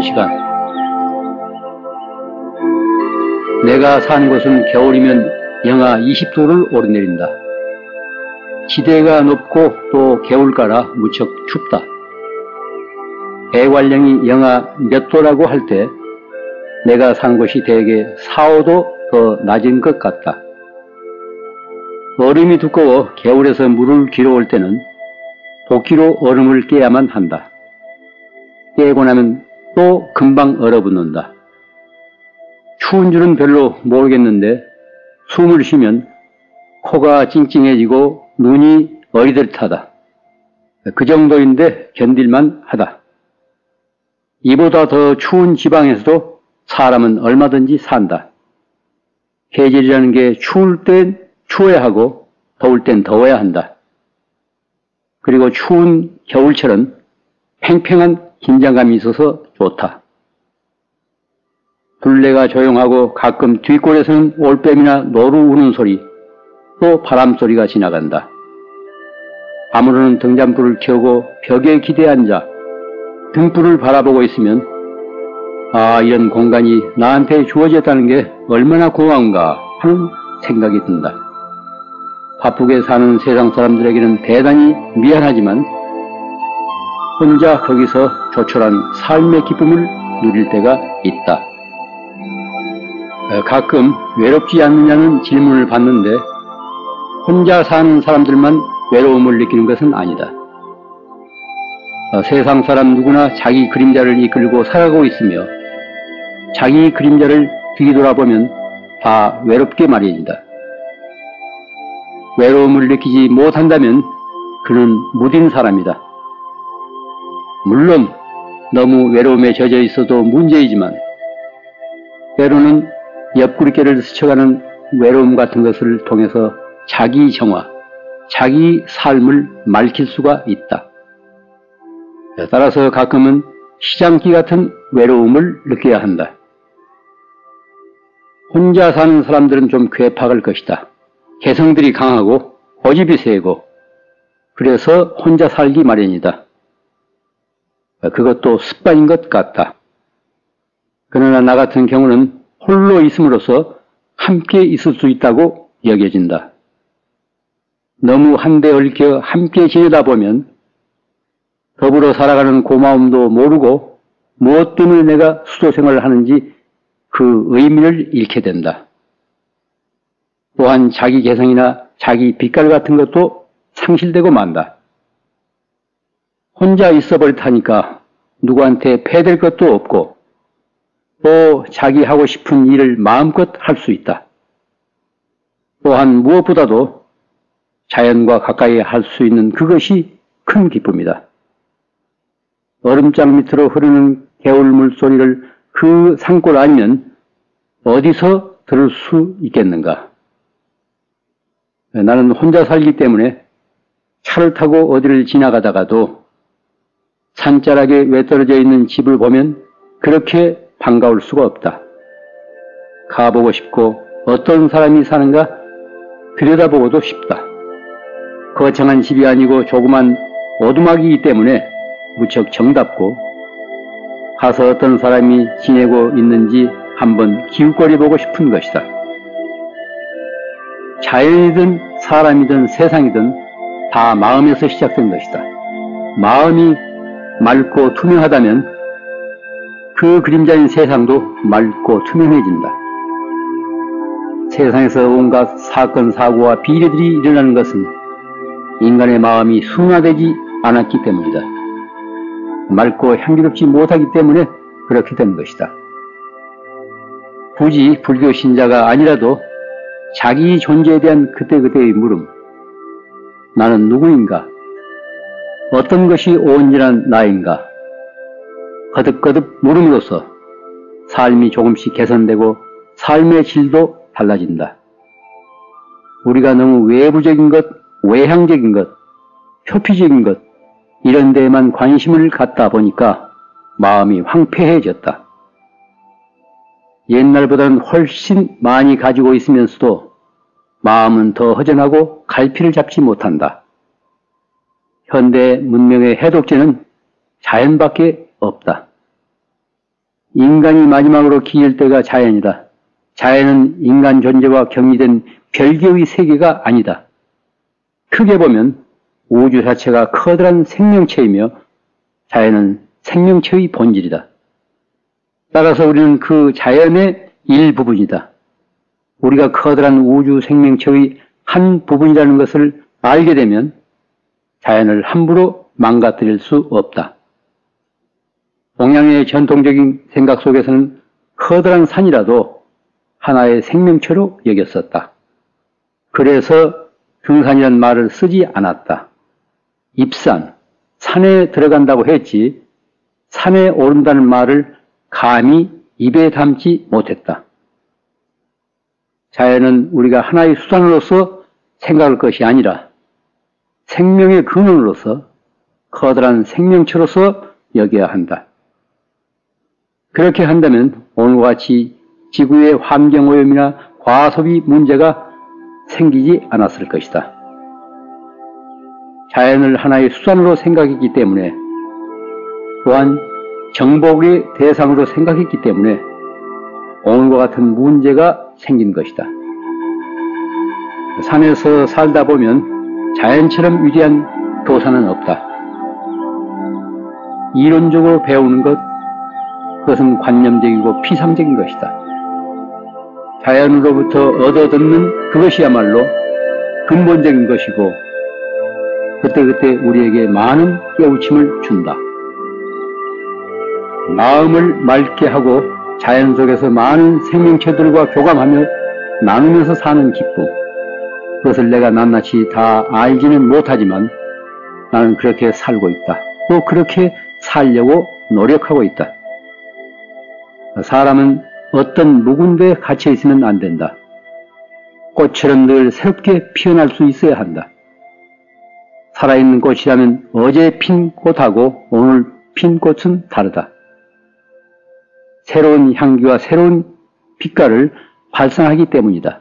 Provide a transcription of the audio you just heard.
한 시간. 내가 사는 곳은 겨울이면 영하 20도를 오르내린다. 지대가 높고 또 개울가라 무척 춥다. 대관령이 영하 몇 도라고 할 때 내가 산 곳이 대개 4, 5도 더 낮은 것 같다. 얼음이 두꺼워 겨울에서 물을 길어올 때는 도끼로 얼음을 깨야만 한다. 깨고 나면 또 금방 얼어붙는다. 추운 줄은 별로 모르겠는데 숨을 쉬면 코가 찡찡해지고 눈이 어리듯하다. 그 정도인데 견딜만 하다. 이보다 더 추운 지방에서도 사람은 얼마든지 산다. 계절이라는 게 추울 땐 추워야 하고 더울 땐 더워야 한다. 그리고 추운 겨울철은 팽팽한 긴장감이 있어서 좋다. 둘레가 조용하고 가끔 뒷골에서는 올빼미나 노루 우는 소리, 또 바람 소리가 지나간다. 밤으로는 등잔불을 켜고 벽에 기대 앉아 등불을 바라보고 있으면 아, 이런 공간이 나한테 주어졌다는 게 얼마나 고마운가 하는 생각이 든다. 바쁘게 사는 세상 사람들에게는 대단히 미안하지만 혼자 거기서 조촐한 삶의 기쁨을 누릴 때가 있다. 가끔 외롭지 않느냐는 질문을 받는데 혼자 사는 사람들만 외로움을 느끼는 것은 아니다. 세상 사람 누구나 자기 그림자를 이끌고 살아가고 있으며 자기 그림자를 뒤돌아보면 다 외롭게 마련이다. 외로움을 느끼지 못한다면 그는 무딘 사람이다. 물론 너무 외로움에 젖어 있어도 문제이지만 때로는 옆구리깨를 스쳐가는 외로움 같은 것을 통해서 자기 정화, 자기 삶을 맑힐 수가 있다. 따라서 가끔은 시장기 같은 외로움을 느껴야 한다. 혼자 사는 사람들은 좀 괴팍할 것이다. 개성들이 강하고 고집이 세고 그래서 혼자 살기 마련이다. 그것도 습관인 것 같다. 그러나 나 같은 경우는 홀로 있음으로써 함께 있을 수 있다고 여겨진다. 너무 한데 얽혀 함께 지내다 보면 더불어 살아가는 고마움도 모르고 무엇 때문에 내가 수도 생활을 하는지 그 의미를 잃게 된다. 또한 자기 개성이나 자기 빛깔 같은 것도 상실되고 만다. 혼자 있어 버릇하니까 누구한테 패될 것도 없고 또 자기 하고 싶은 일을 마음껏 할 수 있다. 또한 무엇보다도 자연과 가까이 할 수 있는 그것이 큰 기쁨이다. 얼음장 밑으로 흐르는 개울물 소리를 그 산골 아니면 어디서 들을 수 있겠는가? 나는 혼자 살기 때문에 차를 타고 어디를 지나가다가도 산자락에 외떨어져 있는 집을 보면 그렇게 반가울 수가 없다. 가보고 싶고 어떤 사람이 사는가 들여다보고도 싶다. 거창한 집이 아니고 조그만 오두막이기 때문에 무척 정답고 가서 어떤 사람이 지내고 있는지 한번 기웃거려보고 싶은 것이다. 자연이든 사람이든 세상이든 다 마음에서 시작된 것이다. 마음이 맑고 투명하다면 그 그림자인 세상도 맑고 투명해진다. 세상에서 온갖 사건, 사고와 비리들이 일어나는 것은 인간의 마음이 순화되지 않았기 때문이다. 맑고 향기롭지 못하기 때문에 그렇게 된 것이다. 굳이 불교 신자가 아니라도 자기 존재에 대한 그때그때의 물음, 나는 누구인가? 어떤 것이 온전한 나인가? 거듭거듭 물음으로써 삶이 조금씩 개선되고 삶의 질도 달라진다. 우리가 너무 외부적인 것, 외향적인 것, 표피적인 것 이런 데에만 관심을 갖다 보니까 마음이 황폐해졌다. 옛날보다는 훨씬 많이 가지고 있으면서도 마음은 더 허전하고 갈피를 잡지 못한다. 현대 문명의 해독제는 자연밖에 없다. 인간이 마지막으로 기일 때가 자연이다. 자연은 인간 존재와 격리된 별개의 세계가 아니다. 크게 보면 우주 자체가 커다란 생명체이며 자연은 생명체의 본질이다. 따라서 우리는 그 자연의 일부분이다. 우리가 커다란 우주 생명체의 한 부분이라는 것을 알게 되면 자연을 함부로 망가뜨릴 수 없다. 동양의 전통적인 생각 속에서는 커다란 산이라도 하나의 생명체로 여겼었다. 그래서 등산이란 말을 쓰지 않았다. 입산, 산에 들어간다고 했지 산에 오른다는 말을 감히 입에 담지 못했다. 자연은 우리가 하나의 수단으로서 생각할 것이 아니라 생명의 근원으로서 커다란 생명체로서 여겨야 한다. 그렇게 한다면 오늘과 같이 지구의 환경오염이나 과소비 문제가 생기지 않았을 것이다. 자연을 하나의 수단으로 생각했기 때문에 또한 정복의 대상으로 생각했기 때문에 오늘과 같은 문제가 생긴 것이다. 산에서 살다 보면 자연처럼 위대한 교사는 없다. 이론적으로 배우는 것, 그것은 관념적이고 피상적인 것이다. 자연으로부터 얻어듣는 그것이야말로 근본적인 것이고 그때그때 우리에게 많은 깨우침을 준다. 마음을 맑게 하고 자연 속에서 많은 생명체들과 교감하며 나누면서 사는 기쁨, 그것을 내가 낱낱이 다 알지는 못하지만 나는 그렇게 살고 있다. 또 그렇게 살려고 노력하고 있다. 사람은 어떤 묵은 데에 갇혀 있으면 안 된다. 꽃처럼 늘 새롭게 피어날 수 있어야 한다. 살아있는 꽃이라면 어제 핀 꽃하고 오늘 핀 꽃은 다르다. 새로운 향기와 새로운 빛깔을 발산하기 때문이다.